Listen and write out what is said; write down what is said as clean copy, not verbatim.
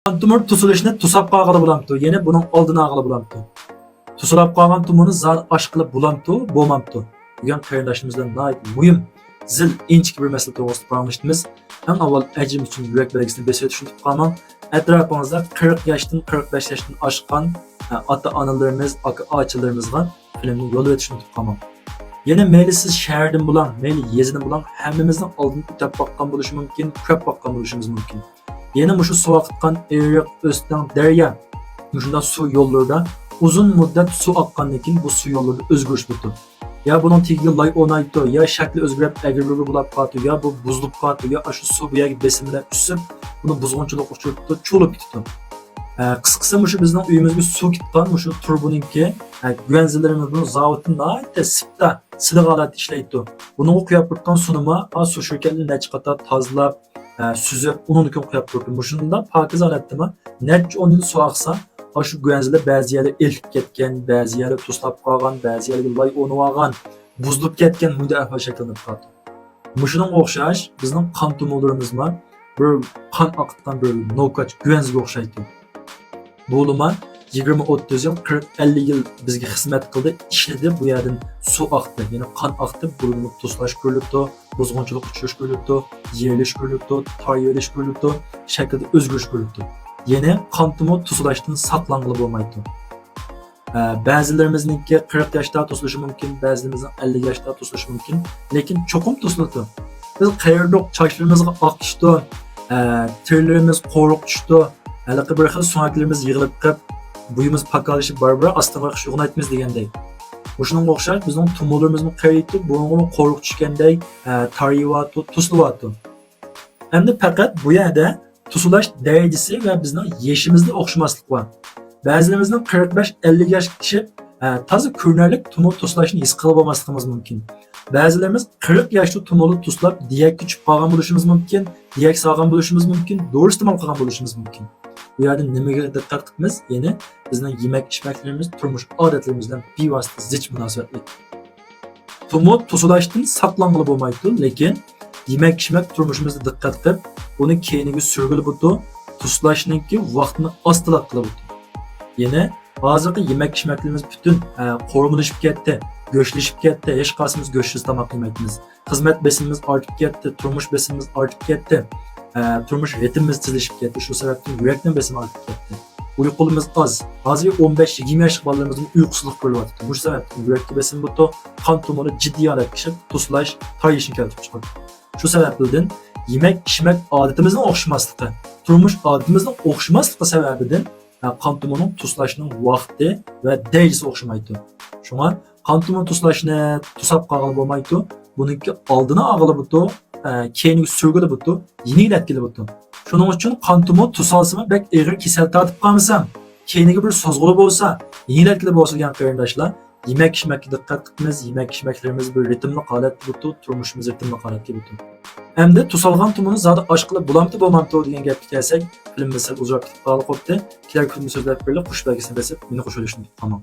Tumur tusulishni tusab qolg'ili bo'lamdi. Yana buning oldini olg'ili bo'lamdi. Tusulab qolgan tumurni zar osh qilib bo'lamdi, bo'lmamdi. degan qarindoshimizdan muhim zil inchik bir masala to'g'risida paramlashimiz. Eng avval ajrim uchun yurak belgisini besib tushunib qolmang. Atrofingizda 40 yoshdan 45 yoshdan oshgan ota-onalarimiz, aka-ochilarimizga filmni yo'l tushunib qolmang. Yana mayli siz shahardan bo'lang, mayli yezidan bo'lang, hammamizning oldin o'tib boqqan bo'lishi mumkin, ko'p boqqan bo'lishimiz mumkin. Yana mushu suv oqitgan eriq, o'stan, daryo, mushunday suv yo'llarida uzun muddat suv oqqandan keyin bu suv yo'llarida o'zgarish bo'ldi. Ya bunun tigiga lay o'naydi, ya shakli o'zgarib, agirligi bo'lib qoldi, ya bu buzilib qoldi, ya shu suv bu yerga besim bilan tushib, buni buzg'unchilik uchiribdi, cho'lib ketdi. Qisqasi mushu bizning uyimizga suv ketgan, mushu turbuninki güvenzilerimiz bunu zavoddan nayta sipta siliq holatda ishlaydi. Buni quyib turgan sunima, suv shirkatini necha qator tozalab, süzüp, onun için koyup durdu. Muşunda pakiz alettima, neç 10 yıl su aksa, şu güvenziler bazı yerler elip ketken, bazı yerler tuslap kalgan, bazı yerler lay onu ağan, buzlup ketken müdafaa şeklinde kaldı. Muşunun okşaş, bizim kan tumullarımız var, böyle kan akıttan böyle nokaç güvenziga okşaydı. Buluma 20-30 yıl, 40-50 yıl bizge hizmet kıldı, işledi bu yerden su aktı, yani kan aktı, bulunup tuslaş görülüptü, bozgunçuluk uçuş görülüptü, yerleş görülüptü, tar yerleş görülüptü, şekilde özgürüş görülüptü. Yine kan tumu tusulaştığını saklangılı olmaydı. Bazılarımızınki 40 yaşta tusulaşı mümkün, bazılarımızın 50 yaşta tusulaşı mümkün, lakin çokum tusuladı. Biz kayırdık, çaşlarımızı akıştı, terlerimiz koruk düştü, Әліқі бір қыз соңақларымыз yığılып қып, бұйымыз пақалышып бар-бара астыға шуғын айтмыз дегендей. Бұшының оқшар, біздің тумуларымыздың қайыты, бұның қорық түшкендей, тарiyatı, тұсылуатı. Әмді пәкәт bu yerdə тұсылаш дәрежесі və біздің yeşimizdə оқшымаслық var. Bəzilərimizдің 45-50 yaş kişi tazı körnərlik tumul тұсылашını his qılıb olmaslığımız mümkün. Bəzilərimiz 40 yaşlı tumulu tuslab, diyək küçüb qalğan buluşumuz mümkün, diyək sağğan buluşumuz mümkün, doğru istimal qalğan buluşumuz mümkün. Bu yerdə niməyə diqqət qıtmız? Yəni, bizdən yemək içməklərimiz, turmuş adətlərimizdən bivasitə zic münasibətli. Tumul tusulaşdın saqlanğılı olmaydı, lakin yemək içmək turmuşumuzda diqqət qıb, bunu keyiniga sürgülü budu, tusulaşdınki vaxtını astılaq qılı budu. Yəni, hazırki yemək içməklərimiz bütün qorumuluşub getdi. Göçleşip gitti, yaş kasımız göçsüz tamak yemeğimiz. Hizmet besinimiz artıp gitti, turmuş besinimiz artıp gitti. Turmuş ritmimiz tizleşip gitti. Şu sebepten yürekten besin artıp gitti. Uykulumuz az. Az bir 15-20 yaş ballarımızın uykusuzluk böyle vardı. Bu sebepten yürekli besin butu, kan tumuru ciddi hale kişip, tuslaş, tar yeşin keltip çıkardı. Şu sebepten yemek, içmek adetimizin okşamaslığı, turmuş adetimizin okşamaslığı sebebinden kan tumurunun tuslaşının vakti ve derecesi okşamaydı. Şuna kan tumur tuslashni tusab qolg'ili bo'lmaydi. Buningki oldini og'ili bo'ldi, keyingi surgili bo'ldi, yengillatgili bo'ldi. Shuning uchun kan tumur tusalsimi bek og'ir kasal tortib qolmasam, keyingi bir so'zg'ili bo'lsa, yengillatgili bo'lsa degan qarindoshlar, yemak ichmakka diqqat qilamiz, yemak ichmaklarimiz bir ritmli holatda bo'ldi, turmushimiz ritmli holatga bo'ldi. Endi tusalgan tumurni zodi osh qilib bo'lamdi, bo'lmamdi degan gapga kelsak, filmimiz uzroq ketib qoldi. Kelar kun so'zlab berib, xush belgisini besib, meni xush bo'lishni tamom.